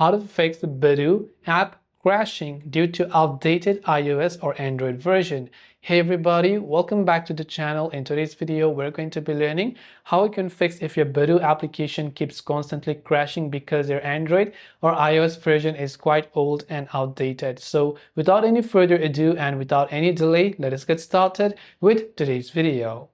how to fix the Badoo app crashing due to outdated iOS or Android version. Hey everybody, welcome back to the channel. In today's video, we're going to be learning how you can fix if your Badoo application keeps constantly crashing because your Android or iOS version is quite old and outdated. So without any further ado and without any delay, let us get started with today's video.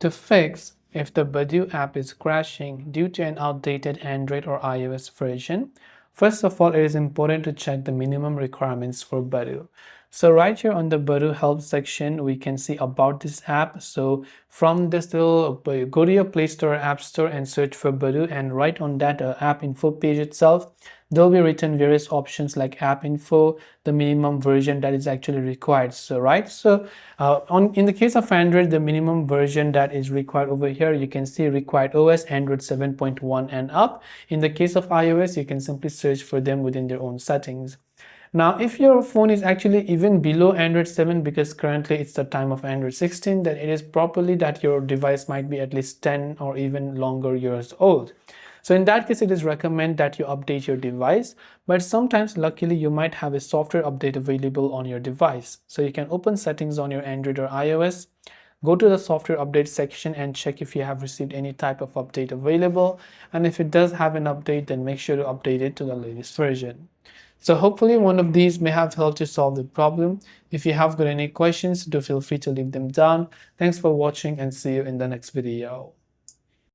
To fix if the Badoo app is crashing due to an outdated Android or iOS version, first of all, it is important to check the minimum requirements for Badoo. So right here on the Badoo help section, we can see about this app. So from this little, go to your Play Store or App Store and search for Badoo, and right on that app info page itself, there'll be written various options like app info, the minimum version that is actually required. So in the case of Android, the minimum version that is required over here, you can see required OS Android 7.1 and up. In the case of iOS, you can simply search for them within their own settings. Now, if your phone is actually even below Android 7, because currently it's the time of Android 16, then it is probably that your device might be at least 10 or even longer years old. So in that case, it is recommended that you update your device, but sometimes luckily you might have a software update available on your device. So you can open settings on your Android or iOS, go to the software update section and check if you have received any type of update available. And if it does have an update, then make sure to update it to the latest version. So hopefully one of these may have helped you solve the problem. If you have got any questions, do feel free to leave them down. Thanks for watching and see you in the next video.